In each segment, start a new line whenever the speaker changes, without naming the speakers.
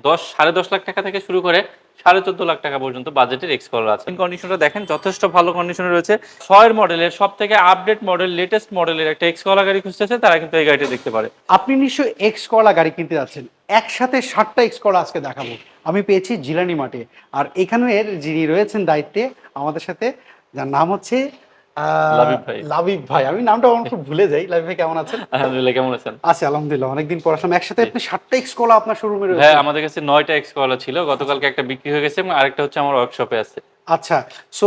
10-10.5 লাখ টাকা থেকে শুরু করে 14.5 লাখ টাকা পর্যন্ত বাজেটের এক্সকলার আছে। কন্ডিশনটা দেখেন যথেষ্ট ভালো কন্ডিশনে রয়েছে। 6 মডেলের সব থেকে আপডেট মডেল, লেটেস্ট মডেলের একটা এক্সকলার গাড়ি খুঁজতেছে তারা কিন্তু এই গাড়িটা দেখতে পারে।
আপনি নিশ্চয়ই এক্স করলা গাড়ি কিনতে যাচ্ছেন, একসাথে 7টা এক্স করলা আজকে দেখাবো। আমি পেয়েছি জিলানি মাঠে, আর এখানের যিনি রয়েছেন দায়িত্বে আমাদের সাথে, যার নাম হচ্ছে
লাবিব ভাই।
লাবিব ভাই। আমি নামটা আমার খুব ভুলে যাই। লাবিব ভাই কেমন আছেন?
আলহামদুলিল্লাহ, কেমন আছেন?
আছি আলহামদুলিল্লাহ, অনেকদিন পর আসলাম। একসাথে আপনি 7টা এক্স করলা আপনার শোরুমে
ভাই
রয়েছে?
আমাদের কাছে 9টা এক্সকলার ছিল, গতকালকে একটা বিক্রি হয়ে গেছে এবং আরেকটা হচ্ছে আমার ওয়ার্কশপে আছে।
আচ্ছা, সো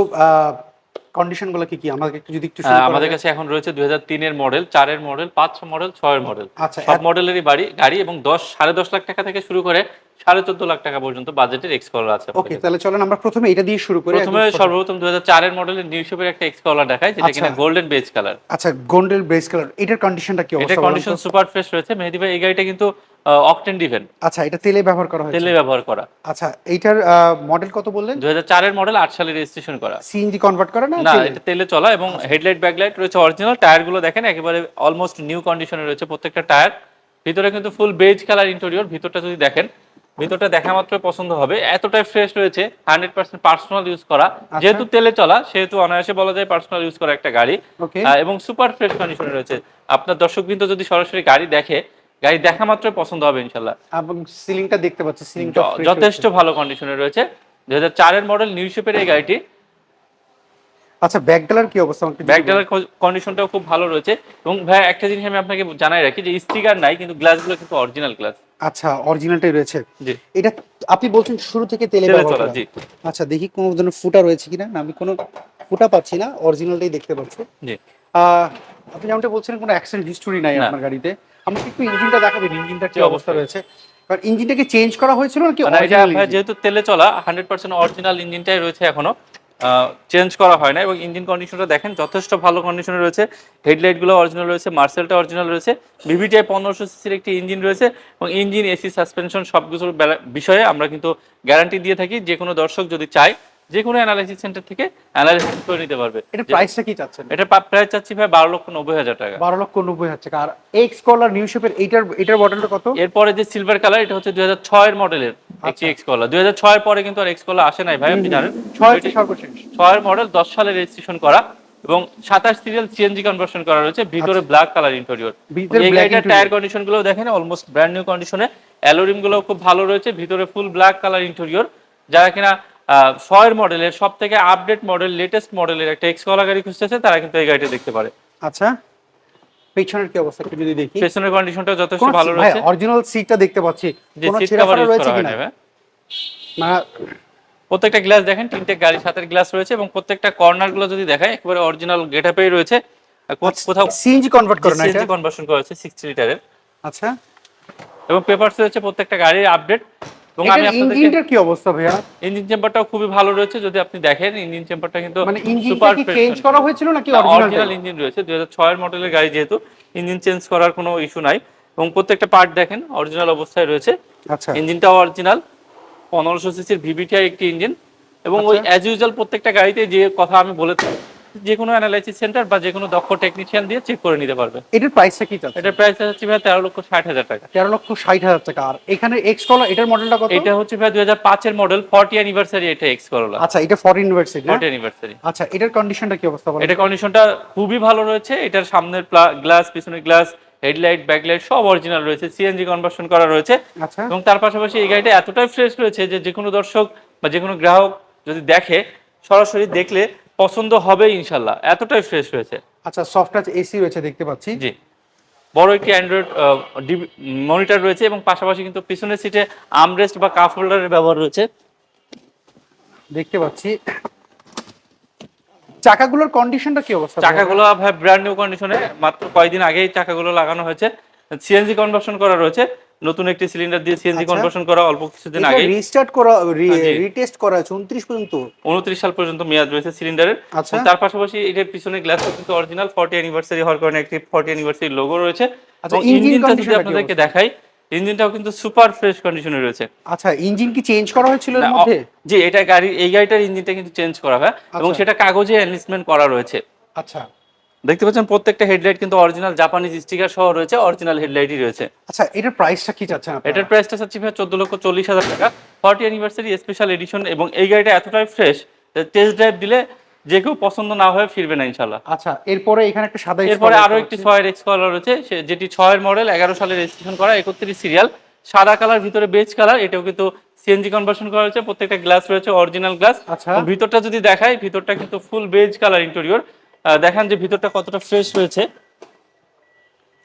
কন্ডিশন গুলো কি কি আমাকে একটু যদি একটু শুরু করা
আমাদের
যায়।
কাছে এখন রয়েছে 2003 এর মডেল, 4 এর মডেল, 5 মডেল, 6 এর মডেল,
আচ্ছা,
সব মডেলেরই গাড়ি এবং 10-10.5 লাখ টাকা থেকে শুরু করে 14.5 লাখ টাকা পর্যন্ত বাজেটের এক্সকলার আছে আমাদের
ওকে,
কাছে।
তাহলে চলেন আমরা প্রথমে এটা দিয়ে শুরু করি।
প্রথমে সর্বপ্রথম 2004 এর মডেলের নিউ শেপের একটা এক্সকলার দেখায়, যেটা কিনা
আচ্ছা।
Golden beige colour.
আচ্ছা, গোল্ডেন বেস কালার, এটার কন্ডিশনটা কি
এটা
অবস্থা বলেন
কন্ডিশন
তো?
সুপার ফ্রেশ রয়েছে মেহেদী ভাই। এই গাড়িটা কিন্তু অকটেন ডিভেন,
আচ্ছা, এটা তেলে ব্যবহার করা হয়েছে?
তেলে ব্যবহার করা।
আচ্ছা, এইটার মডেল কত বললেন?
2004 এর মডেল, 8 সালে রেজিস্ট্রেশন করা।
সিএনজি কনভার্ট করে না
না,
তেলে?
এটা তেলে চলা এবং হেডলাইট ব্যাকলাইট রয়েছে অরিজিনাল। টায়ারগুলো দেখেন একেবারে অলমোস্ট নিউ কন্ডিশনে রয়েছে প্রত্যেকটা টায়ার। ভিতরে কিন্তু ফুল বেজ কালার ইন্টেরিয়র। ভিতরটা যদি দেখেন, ভিতরটা দেখা মাত্র পছন্দ হবে, এতটাই ফ্রেশ রয়েছে। 100% পার্সোনাল ইউজ করা, যেহেতু তেলে চলা সেহেতু অনায়াসে বলা যায় পার্সোনাল ইউজ করা একটা গাড়ি।
ওকে।
এবং সুপার ফ্রেশ কন্ডিশনে রয়েছে। আপনার দর্শকবৃন্দ যদি সরাসরি গাড়ি দেখে, গাড়ি দেখা মাত্রই পছন্দ হবে ইনশাল্লাহ।
এবং সিলিংটা দেখতে পাচ্ছি, সিলিংটা
যথেষ্ট ভালো কন্ডিশনে রয়েছে 2004 এর মডেল নিউ শেপের এই গাড়িটি।
আচ্ছা, ব্যাকডালার কি অবস্থা আমাকে
ব্যাক ডালার কন্ডিশনটাও খুব ভালো রয়েছে। এবং ভাই একটা জিনিস আমি আপনাকে জানাই রাখি যে স্টিকার নাই, কিন্তু গ্লাসগুলো কিন্তু অরিজিনাল গ্লাস।
আচ্ছা, অরিজিনালটাই রয়েছে।
জি,
এটা আপনি বলছেন শুরু থেকে তেলে
তেলে
ব্যবহার
চলা।
করা?
জি
আচ্ছা, দেখি কোনো ধরনের ফুটা রয়েছে কিনা। না, আমি কোনো ফুটা পাচ্ছি না, অরিজিনালটাই দেখতে পাচ্ছি।
জি।
আপনি যেমনটা বলছিলেন কোনো অ্যাক্সিডেন্ট হিস্টোরি নাই
না।
আপনার গাড়িতে। আমাকে একটু ইঞ্জিনটা দেখাবেন, ইঞ্জিনটার কি
জি,
অবস্থা
অবশ্যই।
রয়েছে? কারণ ইঞ্জিনটাকে চেঞ্জ করা হয়েছিল নাকি
মানে এটা
অরিজিনাল
ভাই
ইঞ্জিন?
যেহেতু তেলে চলা 100% অরিজিনাল ইঞ্জিনটাই রয়েছে এখনো, চেঞ্জ করা হয় না। এবং ইঞ্জিন কন্ডিশনটা দেখেন যথেষ্ট ভালো কন্ডিশনে রয়েছে। হেডলাইটগুলো অরিজিনাল রয়েছে, মার্সেলটা অরিজিনাল রয়েছে, ভিভিটিআই 1500 সিসির একটি ইঞ্জিন রয়েছে। এবং ইঞ্জিন, এসি, সাসপেনশন সবকিছুর বিষয়ে আমরা কিন্তু গ্যারান্টি দিয়ে থাকি। যে কোনো দর্শক যদি চায় যে কোনো অ্যানালাইসিস সেন্টার থেকে অ্যানালাইসিস করে নিতে পারবে।
এটা প্রাইসটা কি চাচ্ছেন?
এটা প্রাইস চাচ্ছি ভাই 12,90,000 টাকা।
12,90,000 টাকা। আর এক্স কলার নিউ শেপের এটার মডেলটা কত?
এরপরে যে সিলভার কালার, এটা হচ্ছে 2006 এর মডেলের একটি
আচ্ছা।
এক্স কলার। 2006 এর পরে কিন্তু আর এক্স কলার আসে নাই ভাই, আপনি জানেন।
6 হচ্ছে সর্বশেষ।
6 এর মডেল, 10 সালে রেজিস্ট্রেশন করা এবং 27 সিরিয়াল সিএনজি কনভার্সন করা রয়েছে। ভিতরে
আচ্ছা।
Black colour interior.
ভিতরে
এই
ব্ল্যাক
গাড়িটার
ইন্টেরিয়র।
টায়ার কন্ডিশন গুলো দেখেন অলমোস্ট ব্র্যান্ড নিউ কন্ডিশনে। অ্যালোরিম গুলো খুব ভালো রয়েছে। ভিতরে ফুল ব্ল্যাক কালার ইন্টেরিয়র। যারা কিনা 6 এর মডেলের সব থেকে আপডেট মডেল, লেটেস্ট মডেলের একটা এক্স কলার গাড়ি খুঁজতেছে তারা কিন্তু এই গাড়িটা দেখতে পারে।
আচ্ছা, পেছনের কি অবস্থা একটু যদি দেখি।
পেছনের কন্ডিশনটা যথেষ্ট
কোন
ভালো
ভাই
রয়েছে।
অরিজিনাল সিটটা দেখতে পাচ্ছি,
যে
কোনো
সিট কভার
ছেঁড়াফাড়া
ইউজ
রয়েছে
করা হয়
কিনা?
না ভাই।
না।
প্রত্যেকটা গ্লাস দেখেন, তিনটে গাড়ির সাথে গ্লাস রয়েছে এবং প্রত্যেকটা কর্নার গুলো যদি দেখায় একেবারে অরিজিনাল গেটআপেই রয়েছে। কোথাও
সিএনজি কনভার্ট করে না এটা?
সিএনজি কনভার্সন করা হয়েছে 60 লিটারের।
আচ্ছা,
এবং পেপারস রয়েছে প্রত্যেকটা গাড়ির আপডেট। এবং আমি
এটার
আপনাদেরকে
ইঞ্জিনটার কি অবস্থা ভাইয়া?
ইঞ্জিন চেম্বারটাও খুবই ভালো রয়েছে। যদি আপনি দেখেন ইঞ্জিন চেম্বারটা কিন্তু
মানে ইঞ্জিনটা
সুপার
কি
ফ্রেশ।
চেঞ্জ করা হয়েছিল নাকি
অরিজিনাল
অরিজিনালটাই?
ইঞ্জিন রয়েছে। 2006 এর মডেলের গাড়ি যেহেতু ইঞ্জিন চেঞ্জ করার কোনো ইস্যু নাই। এবং প্রত্যেকটা পার্ট দেখেন অরিজিনাল অবস্থায় রয়েছে।
আচ্ছা।
ইঞ্জিনটাও অরিজিনাল, 1500 সিসির ভিভিটিআই একটি ইঞ্জিন। এবং ওই
আচ্ছা।
অ্যাজ ইউজুয়াল প্রত্যেকটা গাড়িতে যে কথা আমি বলেছি, যে কোনো অ্যানালাইসিস সেন্টার বা যে কোনো দক্ষ টেকনিশিয়ান দিয়ে চেক করে নিতে পারবে।
এটার প্রাইসটা কি চাচ্ছেন?
এটার প্রাইস হচ্ছে ভাই 13,60,000 টাকা।
13,60,000 টাকা। আর এখানে এক্স কলার এটার মডেলটা কত?
এটা হচ্ছে ভাই 2005 এর মডেল, 40 অ্যানিভার্সারি এটা এক্স করোলা।
আচ্ছা, এটা 14 ইউনিভার্সিটি না?
40 অ্যানিভার্সারি।
আচ্ছা, এটার কন্ডিশনটা কি অবস্থা বলেন?
এটা কন্ডিশনটা খুবই ভালো রয়েছে। এটার সামনের গ্লাস, পিছনের গ্লাস, হেডলাইট, ব্যাকলাইট সব অরিজিনাল রয়েছে। সিএনজি কনভার্সন করা রয়েছে।
আচ্ছা।
এবং তার পাশাপাশি এই গাড়িটা এতটাই ফ্রেশ রয়েছে যে কোনো দর্শক বা যে কোনো গ্রাহক যদি দেখে, সরাসরি দেখলে পছন্দ হবে ইনশাল্লাহ, এতটাই ফ্রেশ রয়েছে।
আচ্ছা, সফট টাচ এসি রয়েছে দেখতে পাচ্ছি।
জি, বড় একটি অ্যান্ড্রয়েড মনিটর রয়েছে এবং পাশাপাশি কিন্তু পিছনের সিটে আর্মরেস্ট বা কাপ হোল্ডারের ব্যবহার রয়েছে।
দেখতে পাচ্ছি। চাকাগুলোর কন্ডিশনটা কি অবস্থা?
চাকাগুলো ভাই ব্র্যান্ড নিউ কন্ডিশনে, মাত্র কয়েকদিন আগেই চাকাগুলো লাগানো হয়েছে। সিএনজি কনভার্সন করা রয়েছে, নতুন একটি সিলিন্ডার দিয়ে সিএনজি
আচ্ছা।
কনভার্সন করা অল্প কিছুদিন
এটা
আগে।
রিস্টার্ট করা,
জি।
রিটেস্ট করা আছে 29 পর্যন্ত।
29 সাল পর্যন্ত মেয়াদ রয়েছে সিলিন্ডারের।
আচ্ছা।
এবং তার পাশাপাশি এটার পিছনের গ্লাসটা কিন্তু অরিজিনাল, 40 অ্যানিভার্সারি হওয়ার কারণে একটি 40 অ্যানিভার্সারি লোগো রয়েছে।
আচ্ছা,
এবং
ইঞ্জিন
ইঞ্জিনটা যদি
কন্ডিশনটা কি
আপনাদেরকে
অবস্থা?
দেখাই, ইঞ্জিনটাও কিন্তু সুপার ফ্রেশ কন্ডিশনে রয়েছে।
আচ্ছা, ইঞ্জিন কি চেঞ্জ করা হয়েছিল এর
না,
মধ্যে?
জি, এই গাড়িটার ইঞ্জিনটা কিন্তু চেঞ্জ করা হয় এবং
আচ্ছা।
সেটা কাগজে এনলিস্টমেন্ট করা রয়েছে।
আচ্ছা।
দেখতে পাচ্ছেন প্রত্যেকটা হেডলাইট কিন্তু অরিজিনাল জাপানিজ স্টিকার সহ রয়েছে, অরিজিনাল হেডলাইটই রয়েছে।
আচ্ছা, এটার প্রাইসটা কি চাচ্ছেন আপনারা?
এটার প্রাইসটা চাচ্ছি ভাই 14,40,000 টাকা, 40 অ্যানিভার্সারি স্পেশাল এডিশন। এবং এই গাড়িটা এতটাই ফ্রেশ, টেস্ট ড্রাইভ দিলে যে কেউ পছন্দ না হয়ে ফিরবে না ইনশাল্লাহ।
আচ্ছা, এরপরে এখানে একটা সাদা
এরপরে
Explorer
আরো
দেখতে
একটি
পাচ্ছি।
6 এর এক্স কালার রয়েছে, যেটি 6 এর মডেল, 11 সালে রেজিস্ট্রেশন করা, 31 সিরিয়াল, সাদা কালার, ভিতরে বেজ কালার। এটাও কিন্তু সিএনজি কনভার্সন করা হয়েছে, প্রত্যেকটা গ্লাস রয়েছে অরিজিনাল গ্লাস।
আচ্ছা।
এবং ভিতরটা যদি দেখাই, ভিতরটা কিন্তু ফুল বেজ কালার ইন্টেরিয়র। দেখান যে ভিতরটা কতটা ফ্রেশ রয়েছে।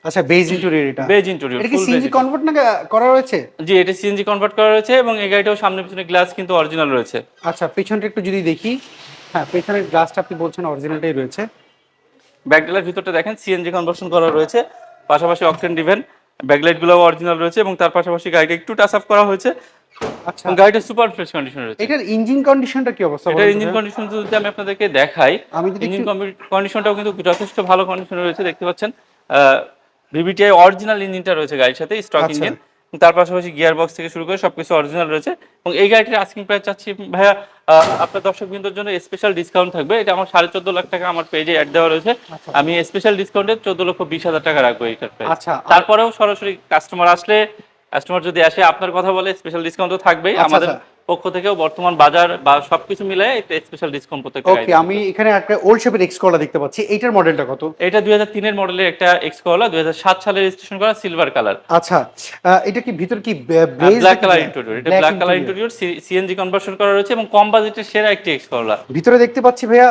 আচ্ছা, বেজ ইন্টেরিয়র এটা।
বেজ ইন্টেরিয়র,
এটা কি
ফুল বেজ।
সিএনজি কনভার্ট না করা রয়েছে?
জি, এটা সিএনজি কনভার্ট করা রয়েছে এবং এই গাড়িটাও সামনে পিছনে গ্লাস কিন্তু অরিজিনাল রয়েছে।
আচ্ছা, পেছনটা একটু যদি দেখি। হ্যাঁ, পেছনের গ্লাসটা আপনি বলছেন অরিজিনালটাই রয়েছে।
ব্যাকডালার ভিতরটা দেখেন সিএনজি কনভার্সন করা রয়েছে, পাশাপাশি অকটেন ডিভেন, ব্যাকলাইট গুলো অরিজিনাল রয়েছে এবং তার পাশাপাশি গাড়িটা একটু টাচ আপ করা হয়েছে
আচ্ছা,
এবং গাড়িটা সুপার ফ্রেশ কন্ডিশনে রয়েছে।
এটার ইঞ্জিন কন্ডিশনটা কি অবস্থা
এটার
বলুন তো
ইঞ্জিন
ভাইয়া?
কন্ডিশন যদি আমি আপনাদেরকে দেখাই,
আমি যদি
ইঞ্জিন
একটু
কন্ডিশনটাও কিন্তু যথেষ্ট ভালো কন্ডিশনে রয়েছে। দেখতে পাচ্ছেন ভিভিটিআই অরিজিনাল ইঞ্জিনটা রয়েছে গাড়ির সাথে, স্টক
আচ্ছা।
ইঞ্জিন। তার পাশাপাশি গিয়ার বক্স থেকে শুরু করে সবকিছু অরিজিনাল রয়েছে। এবং এই গাড়িটির আস্কিং প্রাইস চাচ্ছি ভাইয়া আপনার দর্শকবৃন্দর জন্য স্পেশাল ডিসকাউন্ট থাকবে। এটা আমার 14.5 লাখ টাকা আমার পেজে অ্যাড দেওয়া রয়েছে।
আচ্ছা।
আমি স্পেশাল ডিসকাউন্টে 14,20,000 টাকা রাখবো এইটার প্রাইস।
আচ্ছা,
তারপরেও সরাসরি কাস্টমার যদি আসে আপনার কথা বলে, স্পেশাল ডিসকাউন্ট তো থাকবেই
আচ্ছা,
আমাদের
আচ্ছা।
পক্ষ থেকেও। বর্তমান বাজার বা সবকিছু মিলায় একটা স্পেশাল ডিসকাউন্ট প্রত্যেকটা
ওকে,
গাড়িতে
আমি
থাকবে।
এখানে একটা ওল্ড শেপের এক্স কলা দেখতে পাচ্ছি। এইটার মডেলটা কত?
এটা 2003 এর মডেলের একটা এক্স করলা, 2007 সালে রেজিস্ট্রেশন করা, সিলভার কালার,
আচ্ছা, এটা কি ভিতর কি বেজ
ব্ল্যাক কালার ইন্টেরিয়র। এটা black colour interior, CNG conversion করা রয়েছে এবং কম বাজেটের সেরা একটি এক্স করলা।
ভিতরে দেখতে পাচ্ছি ভাইয়া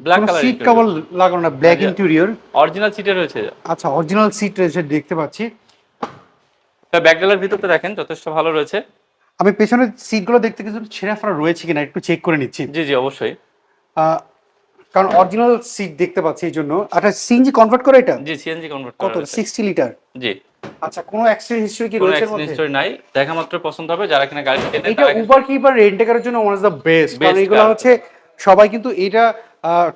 ব্ল্যাক
কোনো
কালার
সিট কভার লাগানো না, ব্ল্যাক ইন্টেরিয়র।
অরিজিনাল সিটে রয়েছে।
আচ্ছা, অরিজিনাল সিট রয়েছে দেখতে পাচ্ছি।
ব্যাকডালার ভিতরটা দেখেন যথেষ্ট ভালো রয়েছে।
আমি পেছনের সিটগুলো দেখতে কিছু ছেঁড়া ফাড়া রয়েছে কিনা একটু চেক করে নিচ্ছি।
জি জি অবশ্যই।
আহ, কারণ অরিজিনাল সিট দেখতে পাচ্ছি এই জন্য। আচ্ছা, সিএনজি কনভার্ট করে এটা?
জি, সিএনজি কনভার্ট করা
কত,
রয়েছে।
60 লিটার?
জি,
আচ্ছা, কোনো অ্যাক্সিডেন্ট হিস্ট্রি কি
কোনো
রয়েছে এর
অ্যাক্সিডেন্ট
মধ্যে?
হিস্টরি নাই, দেখা মাত্র পছন্দ হবে যারা কিনা গাড়ি কেনে
এটা উবার কিপার রেন্টেকারের জন্য ওয়ান অফ দ্য বেস্ট, কারণ
Best
এগুলো
car।
হচ্ছে সবাই কিন্তু এটা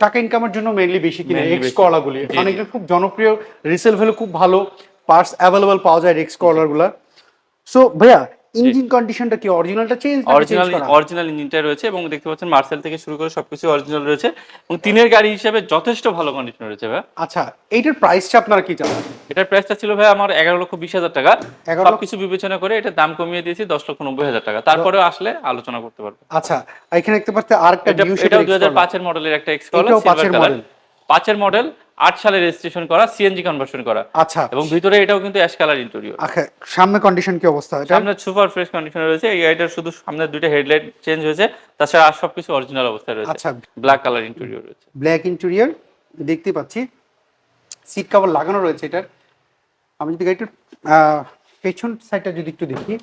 টাকা ইনকামের জন্য মেইনলি বেশি কিনে
Mainly
এক্স
বেশি।
কলাগুলি,
জি,
কারণ
জি।
এগুলো খুব জনপ্রিয়, রিসেল ভ্যালু খুব ভালো, পার্টস অ্যাভেলেবল পাওয়া যায় এক্স কলারগুলো। সো ভাইয়া, ইঞ্জিন কন্ডিশনটা কি অরিজিনালটা চেঞ্জ না চেঞ্জ করা?
অরিজিনাল ইঞ্জিনটা রয়েছে এবং দেখতে পাচ্ছেন মার্সেল থেকে শুরু করে সবকিছু অরিজিনাল রয়েছে এবং তিনের গাড়ি হিসেবে যথেষ্ট ভালো কন্ডিশন রয়েছে ভাই।
আচ্ছা, এইটার প্রাইসটা আপনারা কি চান?
এটার প্রাইসটা ছিল ভাই আমার 11,20,000 টাকা।
11 লক্ষ?
সবকিছু বিবেচনা করে এটা দাম কমিয়ে দিয়েছি 10,90,000 টাকা। তারপরেও আসলে আলোচনা করতে পারবো।
আচ্ছা, এখানে দেখতে পাচ্ছি আরেকটা
এটা
নিউ
এটাও
শেপের
2005 এর মডেলের একটা এক্স কলা,
এটাও
সিলভার
5 এর
কালার,
মডেল।
5 এর মডেল, 8 সালে রেজিস্ট্রেশন করা, সিএনজি কনভার্সন করা
আচ্ছা,
এবং ভিতরে এটাও কিন্তু অ্যাশ কালার ইন্টেরিয়র।
আচ্ছা, সামনে কন্ডিশন কি অবস্থা এটা?
সামনে সুপার ফ্রেশ কন্ডিশনে রয়েছে। এই গাড়িটার শুধু সামনের দুইটা হেডলাইট চেঞ্জ হয়েছে, তাছাড়া আর সবকিছু অরিজিনাল অবস্থায় রয়েছে।
আচ্ছা,
ব্ল্যাক কালার ইন্টেরিয়র রয়েছে।
ব্ল্যাক ইন্টেরিয়র দেখতে পাচ্ছি, সিট কভার লাগানো রয়েছে এটার। আমি যদি গাড়িটার পেছন সাইডটা যদি একটু দেখি,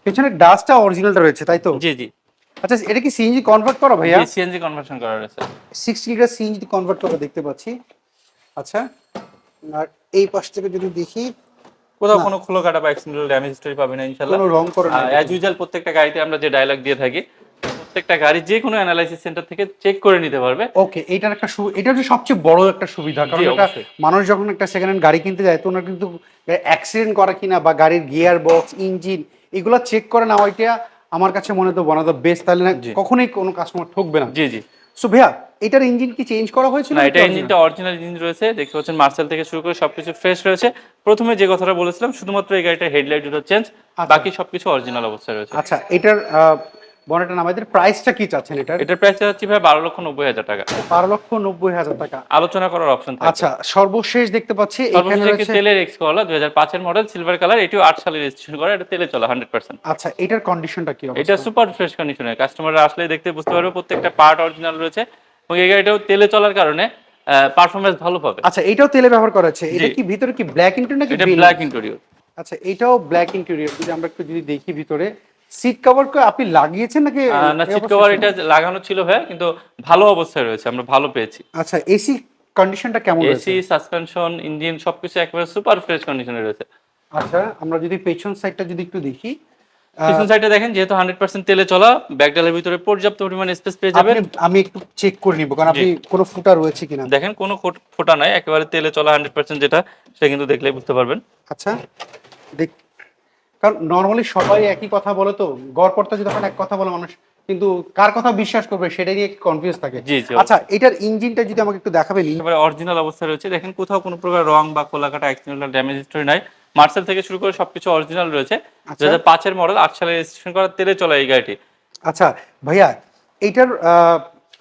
পেছনের ডাস্টটা অরিজিনালটা রয়েছে তাই তো?
জি জি।
আচ্ছা, এটা কি সিএনজি কনভার্ট করা ভাইয়া?
সিএনজি কনভার্সন করা রয়েছে।
60 লিটার সিএনজি কনভার্ট করা দেখতে পাচ্ছি। আচ্ছা, আর এই পাশ থেকে যদি দেখি,
কোথাও
না।
কোনো খোলো কাটা বা অ্যাক্সিডেন্টাল ড্যামেজ হিস্টরি পাবে না ইনশাআল্লাহ।
কোনো রং করে নাই।
অ্যাজ ইউজুয়াল প্রত্যেকটা গাড়িতে আমরা যে ডায়লগ দিয়ে থাকি, প্রত্যেকটা গাড়ি যে কোনো অ্যানালাইসিস সেন্টার থেকে চেক করে নিতে পারবে।
ওকে, এটার একটা এটা হচ্ছে সবচেয়ে বড় একটা সুবিধা, কারণ
জি,
এটা
অবশ্যই।
মানুষ যখন একটা সেকেন্ড হ্যান্ড গাড়ি কিনতে যায় তো ওনার কিন্তু অ্যাক্সিডেন্ট করা কিনা বা গাড়ির গিয়ার বক্স, ইঞ্জিন এগুলো চেক করে নেওয়াটা আমার কাছে মনে হয় ওয়ান অফ দ্য বেস্ট, তাহলে না
জি।
কখনোই কোনো কাস্টমার ঠকবে না।
জি জি।
সো ভাইয়া, এটার ইঞ্জিন কি চেঞ্জ করা হয়েছিল
না,
নাকি
এটা
original?
ইঞ্জিনটা অরিজিনাল ইঞ্জিন রয়েছে। দেখতে পাচ্ছেন মার্সেল থেকে শুরু করে সবকিছু ফ্রেশ রয়েছে। প্রথমে যে কথাটা বলেছিলাম, শুধুমাত্র এই গাড়িটার হেডলাইট দুটো চেঞ্জ,
আচ্ছা।
বাকি সবকিছু অরিজিনাল অবস্থায় রয়েছে।
আচ্ছা, এটার বনেটের নাম, এদের প্রাইসটা কি চাচ্ছেন এটার?
এটার প্রাইস হচ্ছে ভাই 12,90,000 টাকা।
12,90,000 টাকা।
আলোচনা করার অপশন থাকবে।
আচ্ছা, সর্বশেষ দেখতে পাচ্ছি এখানে
সর্বশেষ একটি
রয়েছে।
তেলের এক্স করলা, 2005 এর মডেল, সিলভার কালার, এটিও 8 সালে রেজিস্ট্রেশন করা, এটা তেলে চলা 100%।
আচ্ছা, এটার কন্ডিশনটা কি
এটা
অবস্থা?
সুপার ফ্রেশ কন্ডিশনে, কাস্টমাররা আসলে দেখতে বুঝতে পারবে প্রত্যেকটা পার্ট অরিজিনাল রয়েছে এবং এই গাড়িটাও তেলে চলার কারণে পারফরম্যান্স ভালো পাবে।
আচ্ছা, এটাও তেলে ব্যবহার করা হচ্ছে। এটা
জি।
কি ভিতরে কি ব্ল্যাক ইন্টেরিয়র নাকি
এটা
green?
Black interior.
আচ্ছা, এটাও ব্ল্যাক ইন্টেরিয়র। যদি আমরা একটু যদি দেখি ভিতরে, সিট কভার কি আপনি লাগিয়েছেন নাকি
না,
এই
সিট
অবস্থায়
কভার
ছিল?
এটা লাগানো ছিল ভাই, কিন্তু ভালো অবস্থায় রয়েছে, আমরা ভালো পেয়েছি।
আচ্ছা, এসি কন্ডিশনটা কেমন রয়েছে?
এসি, সাসপেনশন, ইঞ্জিন সবকিছু একেবারে সুপার ফ্রেশ কন্ডিশনে রয়েছে।
আচ্ছা, আমরা যদি পেছন সাইডটা যদি একটু দেখি,
পিছন সাইডে দেখেন যেহেতু 100% তেলে চলা, ব্যাকডালের ভিতরে পর্যাপ্ত পরিমাণ স্পেস পেয়ে যাবেন।
আমি একটু চেক করে নিব, কারণ
জি।
আপনি কোনো ফুটা রয়েছে কিনা।
দেখেন কোনো ফোটা নাই, একেবারে তেলে চলা 100%, যেটা সেটা কিন্তু দেখলেই বুঝতে পারবেন।
আচ্ছা, দেখ, কারণ নর্মালি সবাই একই কথা বলে তো, গড়পড়তা যদি যখন এক কথা বলে মানুষ কিন্তু কার কথা বিশ্বাস করবে সেটা নিয়ে কনফিউজ থাকে।
জি জি,
আচ্ছা, এটার ইঞ্জিনটা যদি আমাকে একটু দেখাবেন।
একেবারে অরিজিনাল অবস্থায় রয়েছে, দেখেন কোথাও কোনো প্রকার রং বা কোলাকাটা অ্যাক্সিডেন্টাল ড্যামেজ হিস্টরি নাই। মার্সেল থেকে শুরু করে সবকিছু অরিজিনাল রয়েছে।
আচ্ছা
2005 এর মডেল, 8 সালে রেজিস্ট্রেশন করা, তেলে চলা এই গাড়িটি।
আচ্ছা ভাইয়া, এইটার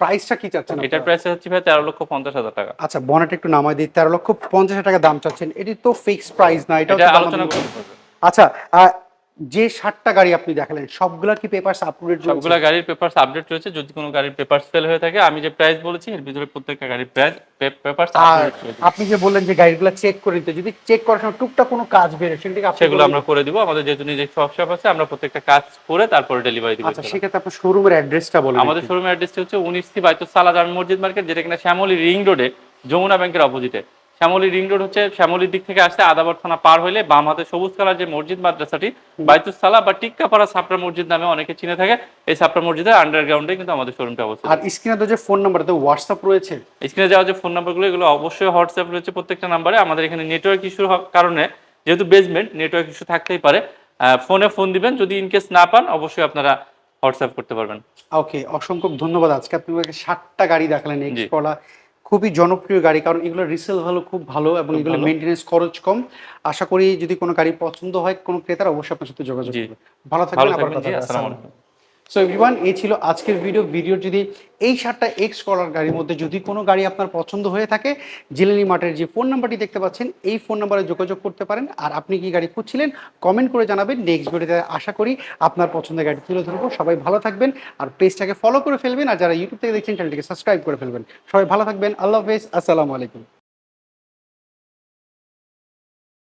প্রাইসটা কি চাচ্ছেন
এটার
আপনারা?
প্রাইস হচ্ছে ভাই 13,50,000 টাকা।
আচ্ছা, বনেট একটু নামায় দিই। 13,50,000 টাকা দাম চাচ্ছেন, এটি তো ফিক্সড প্রাইস না, এটাও
এটা
তো
আলোচনা
দামাদামি
করতে
করতে।
পারবে।
আচ্ছা, যে 60টা গাড়ি আপনি দেখালেন সবগুলা কি পেপারস আপডেট রয়েছে?
সবগুলা গাড়ির পেপারস আপডেট রয়েছে। যদি কোনো গাড়ির পেপারস ফেল হয়ে থাকে, আমি যে প্রাইস বলেছি এর ভিতরে প্রত্যেকটা গাড়ির প্রাইস পেপারস
আর
আপডেট রয়েছে।
আপনি যে বললেন যে গাড়িগুলো চেক করে দিতে, যদি চেক করার সময় টুকটাক কোনো কাজ বের হয় সেটা কি আপনি
সেগুলো
করে
আমরা
দিবেন?
করে দিব। আমাদের যেহেতু নিজস্ব ওয়ার্কশপ আছে, আমরা প্রত্যেকটা কাজ করে তারপরে ডেলিভারি দিব
আচ্ছা,
ইনশাআল্লাহ।
সেক্ষেত্রে আপনার শোরুমের অ্যাড্রেসটা বলেন
আমাদের
একটু।
শোরুমের অ্যাড্রেসটি হচ্ছে 19 বাইতুস সালাহ জামে মসজিদ মার্কেট, যেটা কিনা শ্যামলী রিং রোডে, যমুনা ব্যাংকের অপোজিটে। শ্যামলী রিং রোড হচ্ছে শ্যামলীর দিক থেকে আসতে আদাবর থানা পার হইলে বাম হাতে সবুজ কালার যে মসজিদ মাদ্রাসাটি, বাইতুস সালাহ বা টিক্কাপাড়া ছাপড়া মসজিদ নামে অনেকে চিনে থাকে, এই ছাপড়া মসজিদের আন্ডারগ্রাউন্ডে কিন্তু আমাদের শোরুমটা অবস্থিত।
আর স্ক্রিনে তো যে ফোন নাম্বারতে হোয়াটসঅ্যাপ রয়েছে।
স্ক্রিনে যাওয়া যে ফোন নাম্বারগুলো, এগুলো অবশ্যই হোয়াটসঅ্যাপ রয়েছে প্রত্যেকটা নাম্বারে। আমাদের এখানে নেটওয়ার্ক ইস্যুর কারণে, যেহেতু বেসমেন্ট, নেটওয়ার্ক ইস্যু থাকতেই পারে। ফোনে ফোন দিবেন, যদি ইনকেস না পান অবশ্যই আপনারা হোয়াটসঅ্যাপ করতে পারবেন।
ওকে, অসংখ্য ধন্যবাদ। আজকে আপনি আমাকে 60টা গাড়ি দেখালেন
জি,
এক্স করলা, খুবই জনপ্রিয় গাড়ি, কারণ এগুলো রিসেল ভ্যালু খুব ভালো এবং
খুব
এগুলো
ভালো।
মেনটেনেন্স খরচ কম। আশা করি যদি কোনো গাড়ি পছন্দ হয় কোনো ক্রেতার, অবশ্যই আপনার সাথে যোগাযোগ
জি,
করবে। ভালো
ভালো
থাকবেন, আবার
থাকবেন।
কথা
জি,
হবে।
আসসালামু
আসসালামু
আলাইকুম।
আলাইকুম। সো এভরিওয়ান, এই ছিল আজকের ভিডিওর যদি এই 60টা এক্স কলার গাড়ির মধ্যে যদি কোনো গাড়ি আপনার পছন্দ হয়ে থাকে, জিলেনি মার্টের যে ফোন নাম্বারটি দেখতে পাচ্ছেন এই ফোন নাম্বারে যোগাযোগ করতে পারেন। আর আপনি কি গাড়ি খুঁজছিলেন কমেন্ট করে জানাবেন। নেক্সট ভিডিওতে আশা করি আপনার পছন্দের গাড়ি তুলে ধরবো। সবাই ভালো থাকবেন, আর পেজটাকে ফলো করে ফেলবেন, আর যারা ইউটিউব থেকে দেখছেন চ্যানেলটিকে সাবস্ক্রাইব করে ফেলবেন। সবাই ভালো থাকবেন, আল্লাহ হাফেজ, আসসালামু আলাইকুম।